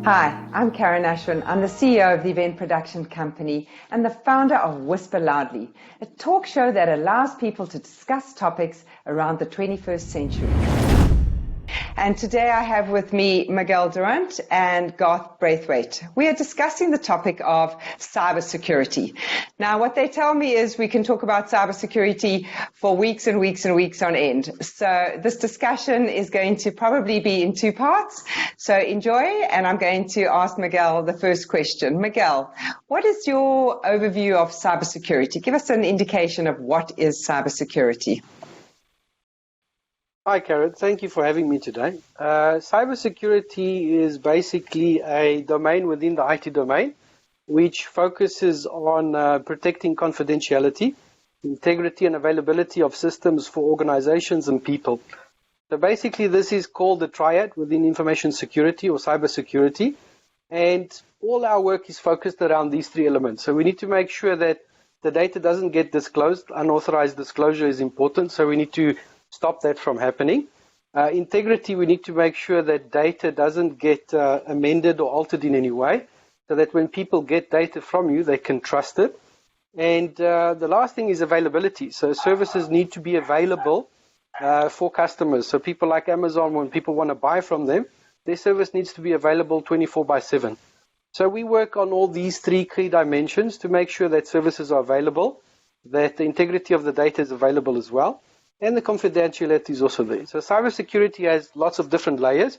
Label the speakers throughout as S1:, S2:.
S1: Hi, I'm Karen Ashwin. I'm the CEO of the event production company and the founder of Whisper Loudly, a talk show that allows people to discuss topics around the 21st century. And today I have with me Miguel Duarte and Garth Braithwaite. We are discussing the topic of cybersecurity. Now, what they tell me is we can talk about cybersecurity for weeks and weeks and weeks on end. So this discussion is going to probably be in two parts. So enjoy, and I'm going to ask Miguel the first question. Miguel, what is your overview of cybersecurity? Give us an indication of what is cybersecurity.
S2: Hi, Karen. Thank you for having me today. Cybersecurity is basically a domain within the IT domain, which focuses on protecting confidentiality, integrity, and availability of systems for organizations and people. So basically, this is called the triad within information security or cybersecurity, and all our work is focused around these three elements. So we need to make sure that the data doesn't get disclosed. Unauthorized disclosure is important, so we need to stop that from happening. Integrity, we need to make sure that data doesn't get amended or altered in any way, so that when people get data from you, they can trust it. And the last thing is availability. So services need to be available for customers. So people like Amazon, when people want to buy from them, their service needs to be available 24/7. So we work on all these three key dimensions to make sure that services are available, that the integrity of the data is available as well, and the confidentiality is also there. So cybersecurity has lots of different layers.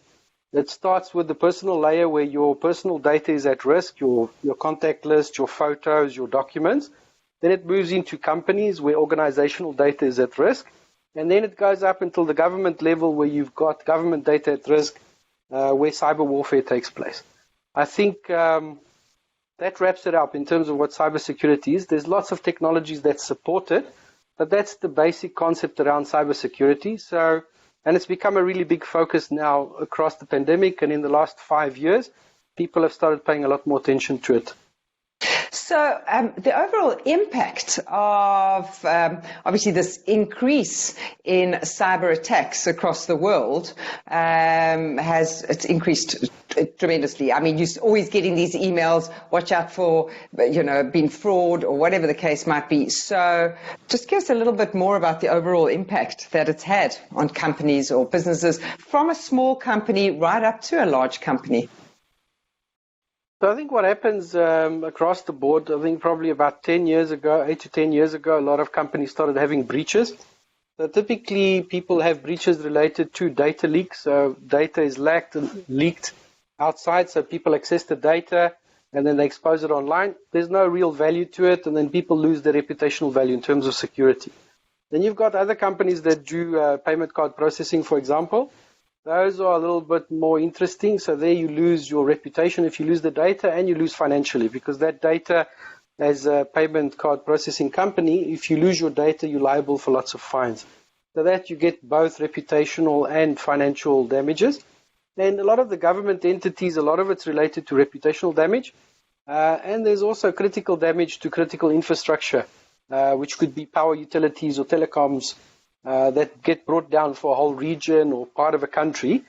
S2: It starts with the personal layer where your personal data is at risk, your contact list, your photos, your documents. Then it moves into companies where organizational data is at risk. And then it goes up until the government level where you've got government data at risk, where cyber warfare takes place. I think that wraps it up in terms of what cybersecurity is. There's lots of technologies that support it, but that's the basic concept around cybersecurity. So, and it's become a really big focus now across the pandemic, and in the last 5 years, people have started paying a lot more attention to it.
S1: So the overall impact of obviously this increase in cyber attacks across the world it's increased tremendously. I mean, you're always getting these emails, watch out for, being fraud or whatever the case might be. So just give us a little bit more about the overall impact that it's had on companies or businesses, from a small company right up to a large company.
S2: So I think what happens across the board, I think probably about 10 years ago, 8 to 10 years ago, a lot of companies started having breaches. So typically people have breaches related to data leaks. So data is leaked outside, so people access the data and then they expose it online. There's no real value to it, and then people lose their reputational value in terms of security. Then you've got other companies that do payment card processing, for example. Those are a little bit more interesting. So there you lose your reputation if you lose the data, and you lose financially, because that data, as a payment card processing company, if you lose your data, you're liable for lots of fines. So that you get both reputational and financial damages. And a lot of the government entities, a lot of it's related to reputational damage. And there's also critical damage to critical infrastructure, which could be power utilities or telecoms, that get brought down for a whole region or part of a country.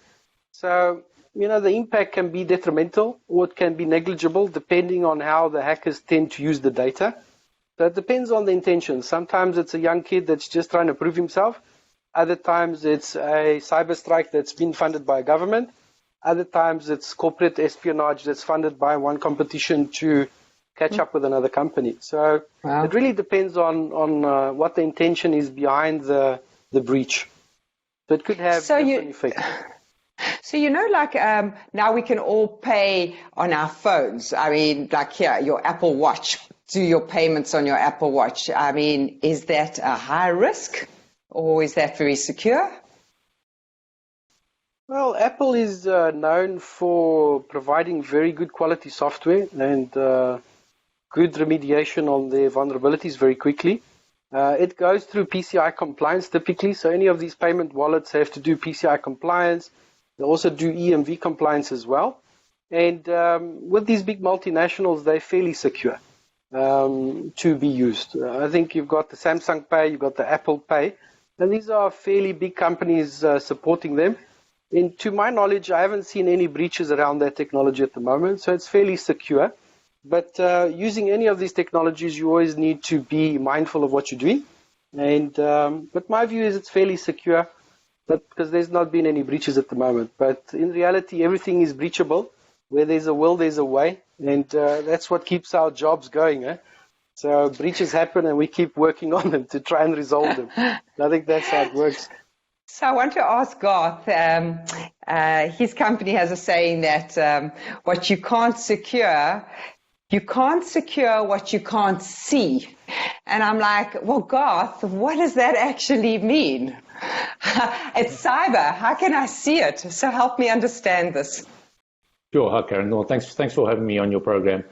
S2: So, the impact can be detrimental or it can be negligible depending on how the hackers tend to use the data. So it depends on the intention. Sometimes it's a young kid that's just trying to prove himself. Other times it's a cyber strike that's been funded by a government. Other times it's corporate espionage that's funded by one competition to catch up with another company. So It really depends on what the intention is behind the breach. So it could have different effects.
S1: So, now we can all pay on our phones. I mean, like here, your Apple Watch, do your payments on your Apple Watch. I mean, is that a high risk or is that very secure?
S2: Well, Apple is known for providing very good quality software and good remediation on their vulnerabilities very quickly. It goes through PCI compliance typically, so any of these payment wallets have to do PCI compliance. They also do EMV compliance as well. And with these big multinationals, they're fairly secure to be used. I think you've got the Samsung Pay, you've got the Apple Pay, and these are fairly big companies supporting them. And to my knowledge, I haven't seen any breaches around that technology at the moment, so it's fairly secure. But using any of these technologies, you always need to be mindful of what you're doing. And but my view is it's fairly secure, but because there's not been any breaches at the moment. But in reality, everything is breachable. Where there's a will, there's a way, and that's what keeps our jobs going. So breaches happen, and we keep working on them to try and resolve them. I think that's how it works.
S1: So I want to ask Garth, his company has a saying that what you can't secure what you can't see. And I'm like, well, Garth, what does that actually mean? It's cyber. How can I see it? So help me understand this.
S3: Sure. Hi, Karen. Well, thanks for having me on your program.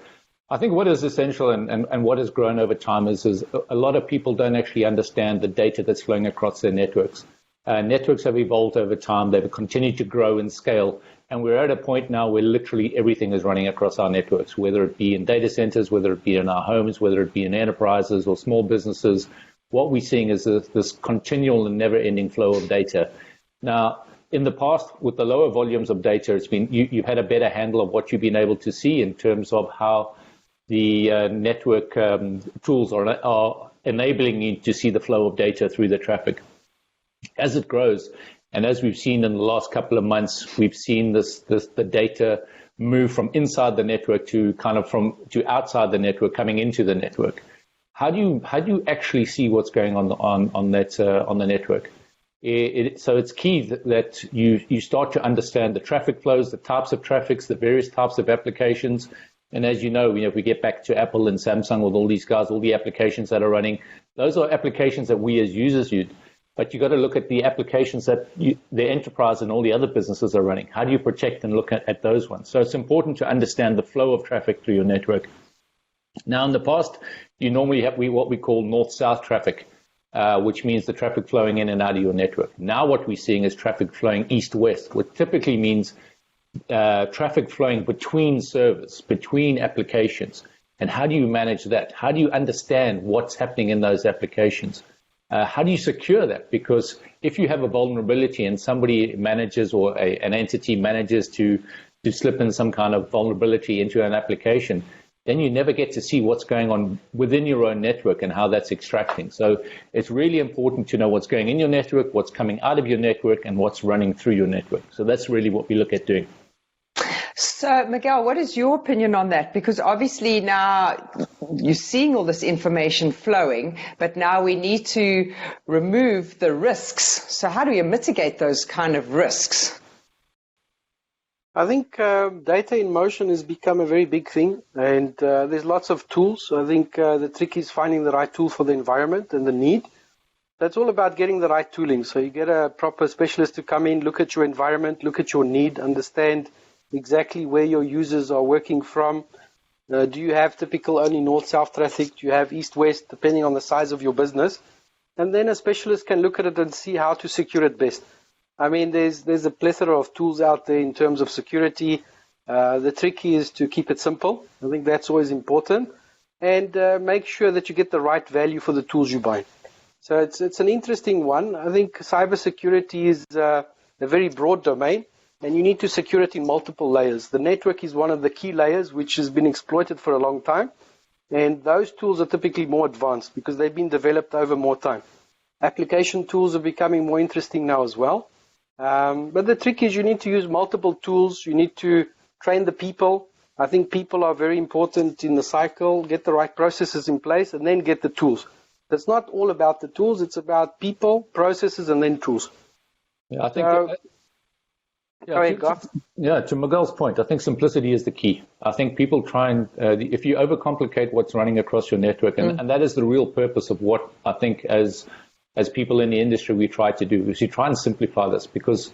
S3: I think what is essential and what has grown over time is a lot of people don't actually understand the data that's flowing across their networks. Networks have evolved over time. They've continued to grow in scale. And we're at a point now where literally everything is running across our networks, whether it be in data centers, whether it be in our homes, whether it be in enterprises or small businesses. What we're seeing is this continual and never-ending flow of data. Now, in the past, with the lower volumes of data, it's been you've had a better handle of what you've been able to see in terms of how the network tools are enabling you to see the flow of data through the traffic. As it grows, and as we've seen in the last couple of months, we've seen the data move from inside the network to outside the network, coming into the network. How do you actually see what's going on the network? So it's key that you start to understand the traffic flows, the types of traffics, the various types of applications. And as you know, if we get back to Apple and Samsung with all these guys, all the applications that are running, those are applications that we as users use. But you've got to look at the applications that the enterprise and all the other businesses are running. How do you protect and look at those ones? So it's important to understand the flow of traffic through your network. Now, in the past, you normally have what we call north-south traffic, which means the traffic flowing in and out of your network. Now what we're seeing is traffic flowing east-west, which typically means traffic flowing between servers, between applications. And how do you manage that? How do you understand what's happening in those applications? How do you secure that? Because if you have a vulnerability and somebody manages or an entity manages to slip in some kind of vulnerability into an application, then you never get to see what's going on within your own network and how that's extracting. So it's really important to know what's going in your network, what's coming out of your network, and what's running through your network. So that's really what we look at doing.
S1: So, Miguel, what is your opinion on that? Because obviously now you're seeing all this information flowing, but now we need to remove the risks. So how do we mitigate those kind of risks?
S2: I think data in motion has become a very big thing, and there's lots of tools. I think the trick is finding the right tool for the environment and the need. That's all about getting the right tooling. So you get a proper specialist to come in, look at your environment, look at your need, understand exactly where your users are working from. Do you have typical only north-south traffic? Do you have east-west, depending on the size of your business? And then a specialist can look at it and see how to secure it best. I mean, there's a plethora of tools out there in terms of security. The trick is to keep it simple. I think that's always important. And make sure that you get the right value for the tools you buy. So it's an interesting one. I think cybersecurity is a very broad domain, and you need to secure it in multiple layers. The network is one of the key layers, which has been exploited for a long time. And those tools are typically more advanced because they've been developed over more time. Application tools are becoming more interesting now as well. But the trick is you need to use multiple tools. You need to train the people. I think people are very important in the cycle. Get the right processes in place and then get the tools. It's not all about the tools. It's about people, processes, and then tools.
S3: Yeah, I think... To Miguel's point, I think simplicity is the key. I think people try and, if you overcomplicate what's running across your network, and that is the real purpose of what I think as people in the industry we try to do, is you try and simplify this because,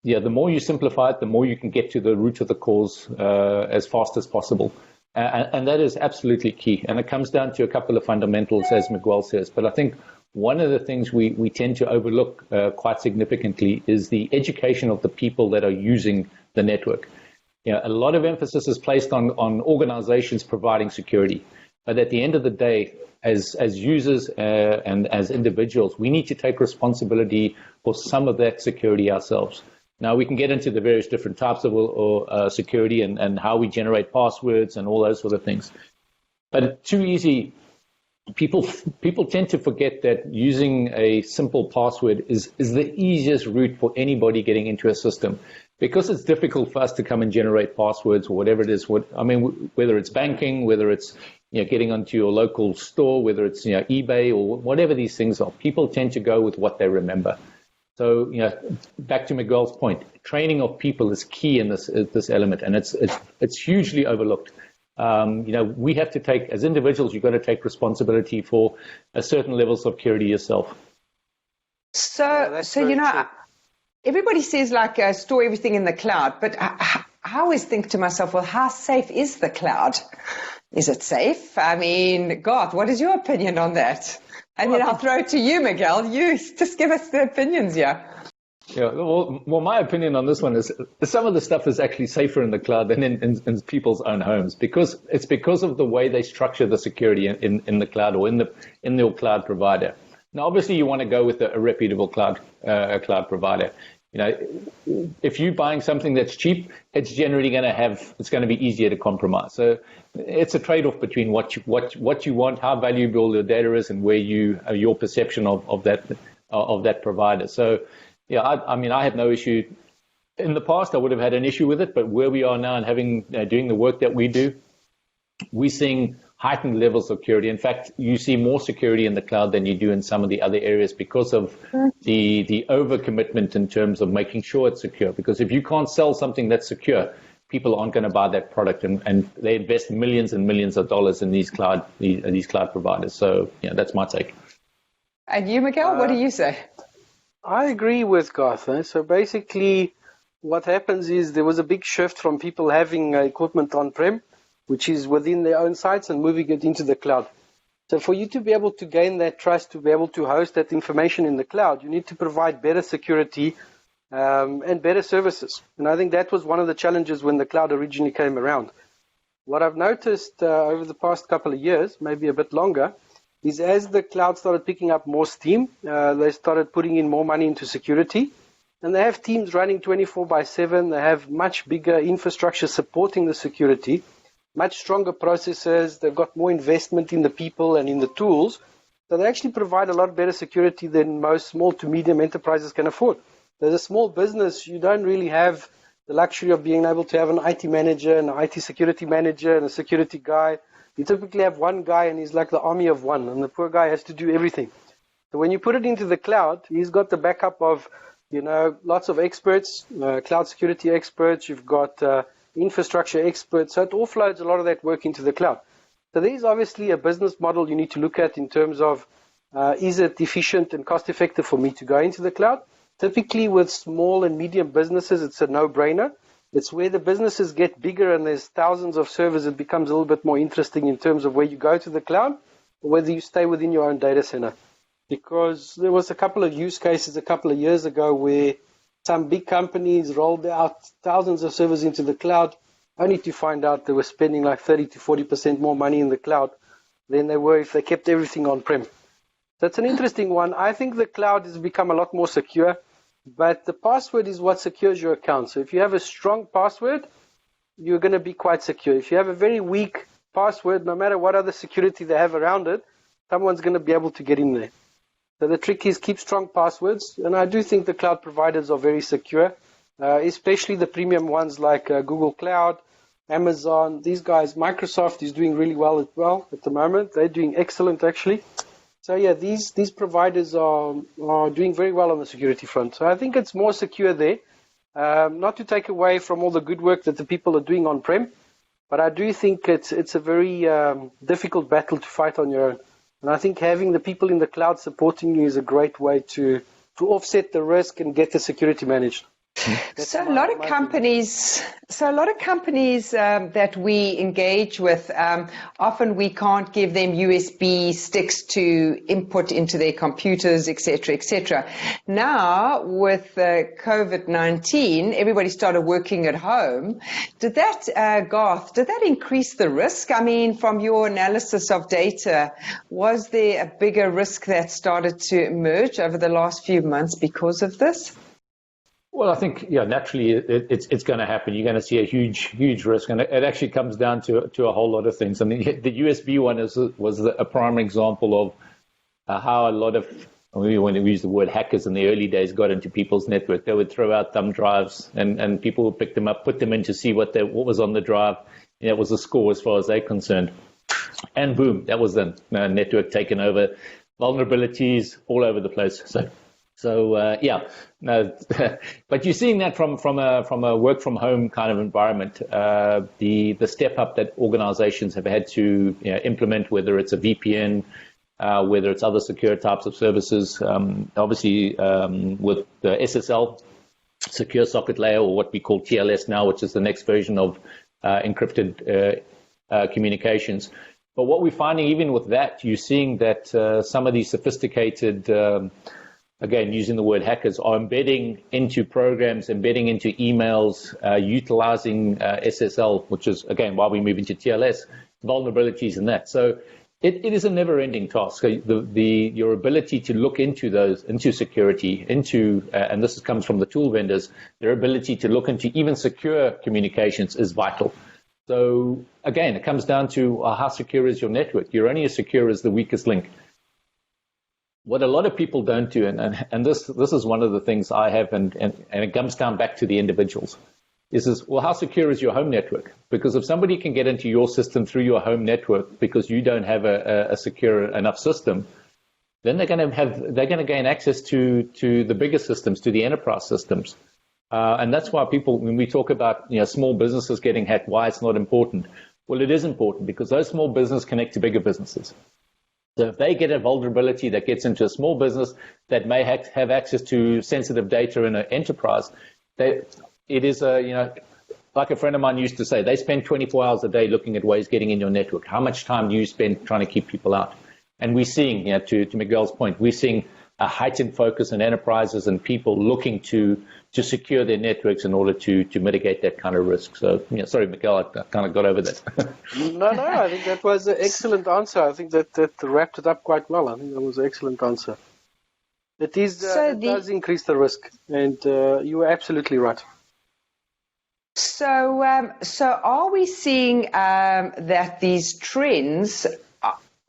S3: the more you simplify it, the more you can get to the root of the cause as fast as possible. And that is absolutely key. And it comes down to a couple of fundamentals, as Miguel says. But I think one of the things we tend to overlook quite significantly is the education of the people that are using the network. A lot of emphasis is placed on organizations providing security. But at the end of the day, as users and as individuals, we need to take responsibility for some of that security ourselves. Now, we can get into the various different types of security and how we generate passwords and all those sort of things. But too easy, people tend to forget that using a simple password is the easiest route for anybody getting into a system. Because it's difficult for us to come and generate passwords or whatever it is. Whether it's banking, whether it's getting onto your local store, whether it's eBay or whatever these things are, people tend to go with what they remember. So back to Miguel's point, training of people is key in this element, and it's hugely overlooked. We have to take, as individuals, you've got to take responsibility for a certain levels of security yourself.
S1: So everybody says store everything in the cloud, but I always think to myself, well, how safe is the cloud? Is it safe? I mean, Garth, what is your opinion on that? And then I'll throw it to you, Miguel. You just give us the opinions here.
S3: Yeah, well, my opinion on this one is some of the stuff is actually safer in the cloud than in people's own homes because of the way they structure the security in the cloud or in your cloud provider. Now, obviously, you want to go with a reputable cloud provider. If you're buying something that's cheap, it's generally it's going to be easier to compromise. So it's a trade-off between what you want, how valuable your data is, and where your perception of that provider. So, yeah, I have no issue. In the past, I would have had an issue with it, but where we are now and doing the work that we do, we're seeing heightened levels of security. In fact, you see more security in the cloud than you do in some of the other areas because of the overcommitment in terms of making sure it's secure. Because if you can't sell something that's secure, people aren't going to buy that product, and they invest millions and millions of dollars in these cloud providers. So, that's my take.
S1: And you, Miguel, what do you say?
S2: I agree with Garth. So basically, what happens is there was a big shift from people having equipment on-prem, which is within their own sites, and moving it into the cloud. So for you to be able to gain that trust, to be able to host that information in the cloud, you need to provide better security and better services. And I think that was one of the challenges when the cloud originally came around. What I've noticed over the past couple of years, maybe a bit longer, is as the cloud started picking up more steam, they started putting in more money into security. And they have teams running 24/7. They have much bigger infrastructure supporting the security, much stronger processes. They've got more investment in the people and in the tools. So they actually provide a lot better security than most small to medium enterprises can afford. As a small business, you don't really have the luxury of being able to have an IT manager and an IT security manager and a security guy. You typically have one guy and he's like the army of one, and the poor guy has to do everything. So when you put it into the cloud, he's got the backup of, lots of experts, cloud security experts. You've got infrastructure experts. So it offloads a lot of that work into the cloud. So there's obviously a business model you need to look at in terms of, is it efficient and cost effective for me to go into the cloud? Typically with small and medium businesses, it's a no-brainer. It's where the businesses get bigger and there's thousands of servers, it becomes a little bit more interesting in terms of where you go to the cloud or whether you stay within your own data center. Because there was a couple of use cases a couple of years ago where some big companies rolled out thousands of servers into the cloud, only to find out they were spending like 30 to 40% more money in the cloud than they were if they kept everything on-prem. That's an interesting one. I think the cloud has become a lot more secure. But the password is what secures your account. So if you have a strong password, you're going to be quite secure. If you have a very weak password, no matter what other security they have around it, someone's going to be able to get in there. So the trick is keep strong passwords. And I do think the cloud providers are very secure, especially the premium ones like Google Cloud, Amazon. These guys, Microsoft is doing really well at the moment. They're doing excellent, actually. So yeah, these providers are doing very well on the security front. So I think it's more secure there. Not to take away from all the good work that the people are doing on-prem, but I do think it's a very difficult battle to fight on your own. And I think having the people in the cloud supporting you is a great way to offset the risk and get the security managed.
S1: So a lot of companies that we engage with, often we can't give them USB sticks to input into their computers, etc., etc. Now, with COVID-19, everybody started working at home. Did that, Garth, did that increase the risk? I mean, from your analysis of data, was there a bigger risk that started to emerge over the last few months because of this?
S3: Well, I think, naturally it's going to happen. You're going to see a huge risk, and it actually comes down to a whole lot of things. I mean, the USB one was a prime example of how a lot of, when we use the word hackers in the early days, got into people's network. They would throw out thumb drives, and people would pick them up, put them in to see what was on the drive. It was a score as far as they're concerned. And boom, that was the network taken over, vulnerabilities all over the place. So no, but you're seeing that from a work from home kind of environment. The step up that organizations have had to implement, whether it's a VPN, whether it's other secure types of services, obviously with the SSL, secure socket layer, or what we call TLS now, which is the next version of encrypted communications. But what we're finding, even with that, you're seeing that some of these sophisticated, again, using the word hackers, are embedding into programs, embedding into emails, utilizing SSL, which is, again, while we move into TLS, vulnerabilities in that. So it is a never-ending task. Your ability to look into those, into security, and this comes from the tool vendors, their ability to look into even secure communications is vital. So again, it comes down to how secure is your network. You're only as secure as the weakest link. What a lot of people don't do, and this is one of the things I have, and it comes down back to the individuals, is well, how secure is your home network? Because if somebody can get into your system through your home network because you don't have a secure enough system, then they're going to gain access to the bigger systems, to the enterprise systems. And that's why people, when we talk about small businesses getting hacked, why it's not important. Well, it is important because those small businesses connect to bigger businesses. So if they get a vulnerability that gets into a small business that may have access to sensitive data in an enterprise, it is like a friend of mine used to say, they spend 24 hours a day looking at ways getting in your network. How much time do you spend trying to keep people out? And we're seeing, to Miguel's point, we're seeing a heightened focus on enterprises and people looking to secure their networks in order to mitigate that kind of risk. So, sorry, Miguel, I kind of got over that.
S2: No, I think that was an excellent answer. I think that wrapped it up quite well. I think that was an excellent answer. It does increase the risk, and you were absolutely right.
S1: So are we seeing that these trends,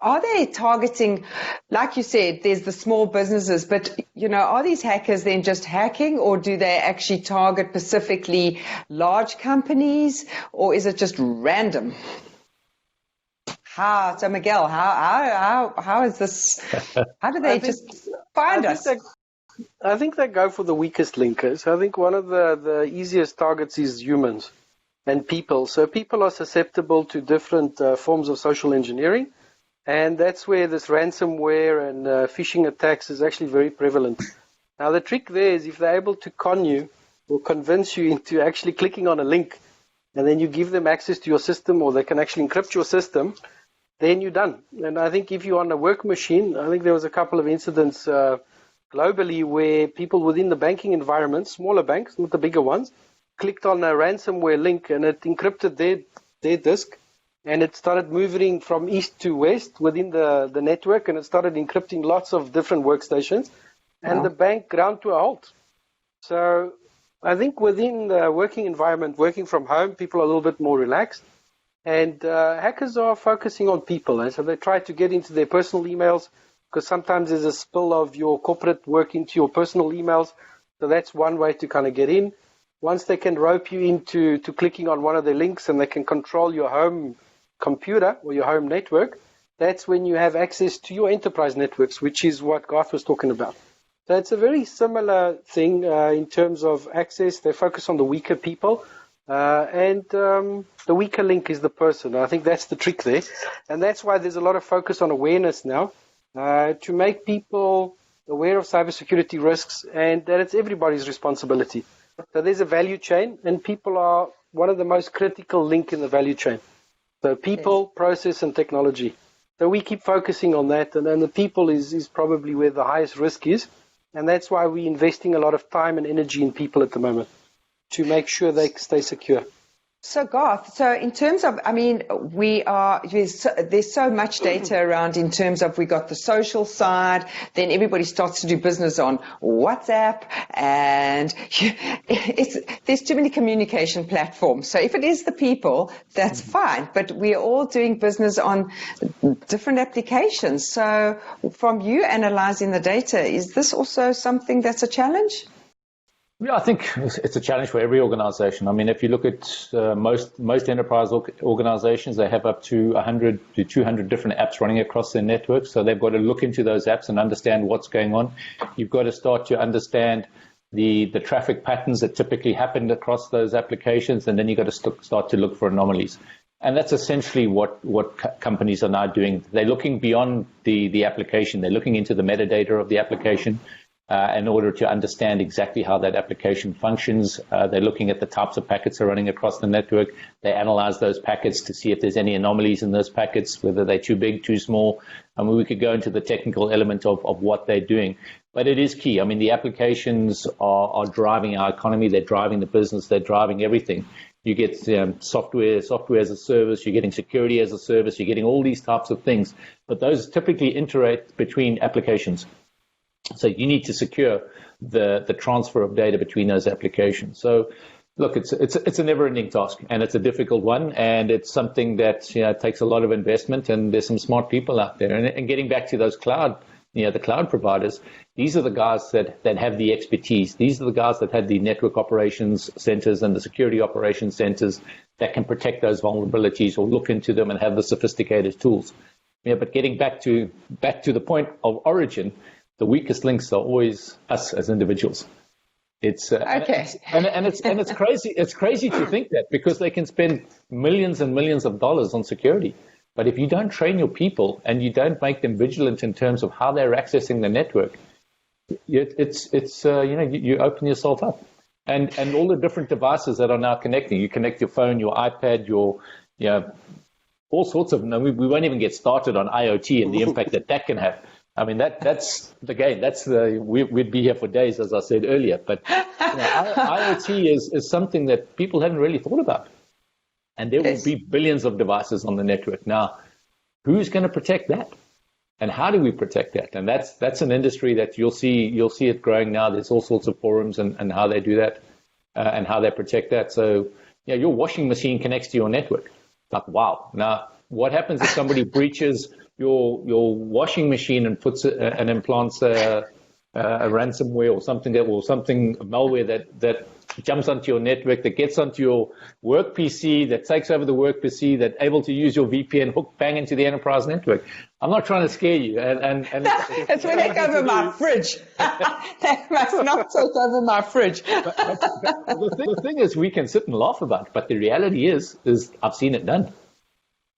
S1: are they targeting, like you said, there's the small businesses, but, are these hackers then just hacking, or do they actually target specifically large companies, or is it just random? So Miguel, how is this, how do they just find us?
S2: I think they go for the weakest linkers. I think one of the easiest targets is humans and people. So people are susceptible to different forms of social engineering. And that's where this ransomware and phishing attacks is actually very prevalent. Now, the trick there is if they're able to con you or convince you into actually clicking on a link, and then you give them access to your system, or they can actually encrypt your system, then you're done. And I think if you're on a work machine, I think there was a couple of incidents globally where people within the banking environment, smaller banks, not the bigger ones, clicked on a ransomware link and it encrypted their disk. And it started moving from east to west within the network, and it started encrypting lots of different workstations, and the bank ground to a halt. So I think within the working environment, working from home, people are a little bit more relaxed, and hackers are focusing on people. And so they try to get into their personal emails, because sometimes there's a spill of your corporate work into your personal emails. So that's one way to kind of get in. Once they can rope you into clicking on one of their links, and they can control your home computer or your home network, that's when you have access to your enterprise networks, which is what Garth was talking about. So it's a very similar thing in terms of access. They focus on the weaker people, and the weaker link is the person. I think that's the trick there, and that's why there's a lot of focus on awareness now to make people aware of cybersecurity risks, and that it's everybody's responsibility. So there's a value chain, and people are one of the most critical link in the value chain. So people, process, and technology. So we keep focusing on that, and then the people is probably where the highest risk is, and that's why we're investing a lot of time and energy in people at the moment to make sure they stay secure.
S1: So Garth, so in terms of, I mean, there's so much data around in terms of we got the social side, then everybody starts to do business on WhatsApp, and there's too many communication platforms. So if it is the people, that's fine, but we're all doing business on different applications. So from you analyzing the data, is this also something that's a challenge?
S3: Yeah, I think it's a challenge for every organization. I mean, if you look at most enterprise organizations, they have up to 100 to 200 different apps running across their network. So they've got to look into those apps and understand what's going on. You've got to start to understand the traffic patterns that typically happen across those applications, and then you've got to start to look for anomalies. And that's essentially what companies are now doing. They're looking beyond the application. They're looking into the metadata of the application. In order to understand exactly how that application functions. They're looking at the types of packets that are running across the network. They analyze those packets to see if there's any anomalies in those packets, whether they're too big, too small. I mean, we could go into the technical element of what they're doing. But it is key. I mean, the applications are driving our economy. They're driving the business. They're driving everything. You get software as a service. You're getting security as a service. You're getting all these types of things. But those typically interact between applications. So you need to secure the transfer of data between those applications. So, look, it's a never-ending task, and it's a difficult one, and it's something that takes a lot of investment. And there's some smart people out there. And getting back to those the cloud providers, these are the guys that have the expertise. These are the guys that have the network operations centers and the security operations centers that can protect those vulnerabilities or look into them and have the sophisticated tools. But getting back to the point of origin. The weakest links are always us as individuals. It's
S1: okay,
S3: and it's crazy. It's crazy to think that, because they can spend millions and millions of dollars on security, but if you don't train your people and you don't make them vigilant in terms of how they're accessing the network, you open yourself up, and all the different devices that are now connecting. You connect your phone, your iPad, all sorts of. We won't even get started on IoT and the impact that can have. I mean, that's we'd be here for days, as I said earlier. But IoT is something that people haven't really thought about. And there will be billions of devices on the network. Now, who's going to protect that? And how do we protect that? And that's an industry that you'll see it growing now. There's all sorts of forums and how they do that and how they protect that. So, your washing machine connects to your network. Like, wow. Now, what happens if somebody breaches your washing machine and puts and implants a ransomware or something malware that jumps onto your network, that gets onto your work PC, that takes over the work PC, that's able to use your VPN hook bang into the enterprise network? I'm not trying to scare you, and
S1: it's when they take over my fridge. They must not take over my fridge.
S3: But the thing is, we can sit and laugh about it, but the reality is I've seen it done.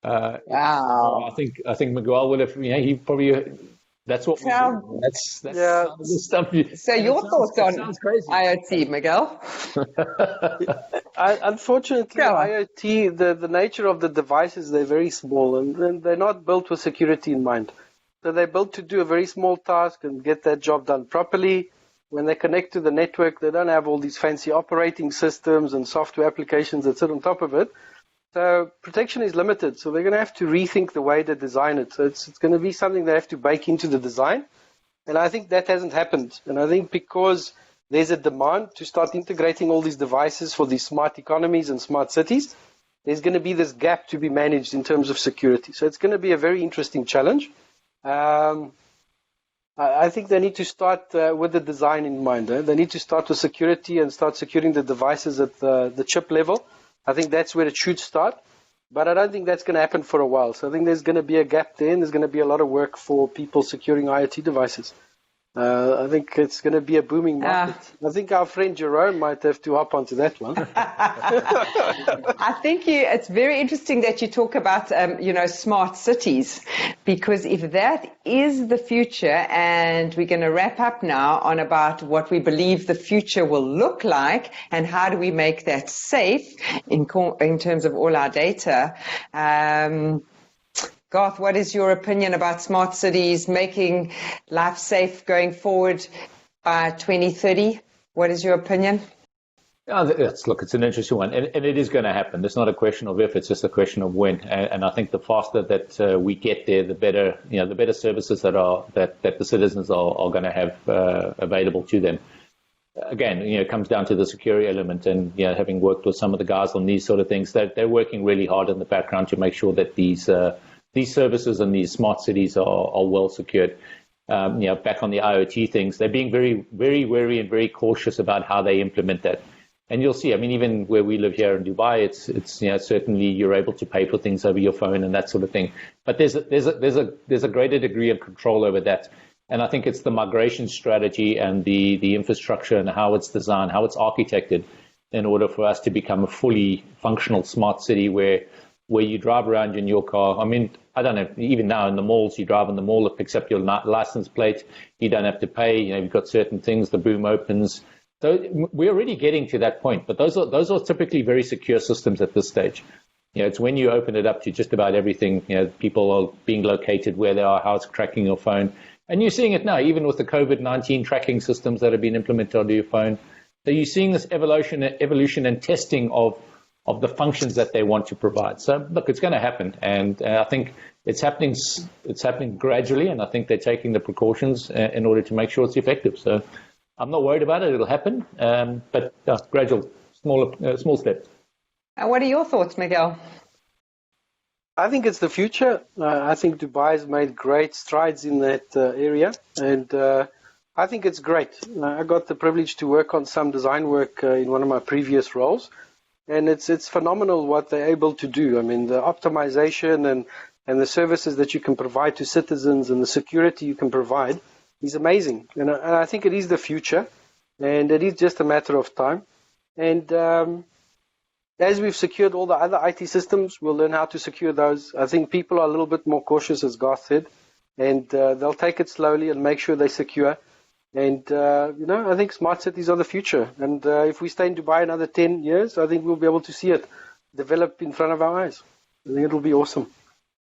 S1: Wow.
S3: I think Miguel would have. He probably. That's what. That's the stuff.
S1: So your thoughts on IoT, Miguel?
S2: Unfortunately, IoT, the nature of the devices, they're very small, and they're not built with security in mind. So they're built to do a very small task and get that job done properly. When they connect to the network, they don't have all these fancy operating systems and software applications that sit on top of it. So protection is limited, so they're going to have to rethink the way they design it. So it's going to be something they have to bake into the design. And I think that hasn't happened. And I think because there's a demand to start integrating all these devices for these smart economies and smart cities, there's going to be this gap to be managed in terms of security. So it's going to be a very interesting challenge. I think they need to start with the design in mind. They need to start with security and start securing the devices at the chip level. I think that's where it should start, but I don't think that's going to happen for a while. So I think there's going to be a gap there, and there's going to be a lot of work for people securing IoT devices. I think it's going to be a booming market. I think our friend Jerome might have to hop onto that one.
S1: I think it's very interesting that you talk about, smart cities, because if that is the future, and we're going to wrap up now on about what we believe the future will look like and how do we make that safe in terms of all our data. Garth, what is your opinion about smart cities making life safe going forward by 2030? What is your opinion?
S3: It's an interesting one, and it is going to happen. It's not a question of if; it's just a question of when. And I think the faster that we get there, the better, the better services that the citizens are going to have available to them. Again, it comes down to the security element, and having worked with some of the guys on these sort of things, they're working really hard in the background to make sure that these services and these smart cities are well secured. Back on the IoT things, they're being very, very wary and very cautious about how they implement that. And you'll see, even where we live here in Dubai, it's certainly you're able to pay for things over your phone and that sort of thing. But there's a greater degree of control over that. And I think it's the migration strategy and the infrastructure and how it's designed, how it's architected in order for us to become a fully functional smart city where you drive around in your car. I don't know, even now in the malls, you drive in the mall, it picks up your license plate. You don't have to pay. You've got certain things, the boom opens. So we're already getting to that point, but those are typically very secure systems at this stage. It's when you open it up to just about everything, people are being located where they are, how it's tracking your phone. And you're seeing it now, even with the COVID-19 tracking systems that have been implemented onto your phone. So you're seeing this evolution and testing of the functions that they want to provide. So look, it's going to happen. And I think it's happening gradually. And I think they're taking the precautions in order to make sure it's effective. So I'm not worried about it. It'll happen. But gradual, small steps.
S1: And what are your thoughts, Miguel?
S2: I think it's the future. I think Dubai has made great strides in that area, and I think it's great. I got the privilege to work on some design work in one of my previous roles, and it's phenomenal what they're able to do. The optimization and the services that you can provide to citizens and the security you can provide is amazing. And I think it is the future, and it is just a matter of time. And as we've secured all the other IT systems, we'll learn how to secure those. I think people are a little bit more cautious, as Garth said, and they'll take it slowly and make sure they're secure. And, I think smart cities are the future. And if we stay in Dubai another 10 years, I think we'll be able to see it develop in front of our eyes. I think it'll be awesome.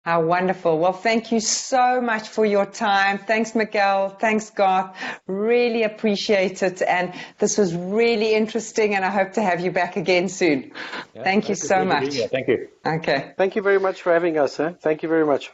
S1: How wonderful. Well, thank you so much for your time. Thanks, Miguel. Thanks, Garth. Really appreciate it. And this was really interesting, and I hope to have you back again soon. Thank you so much.
S3: Thank you.
S1: Okay.
S2: Thank you very much for having us. Thank you very much.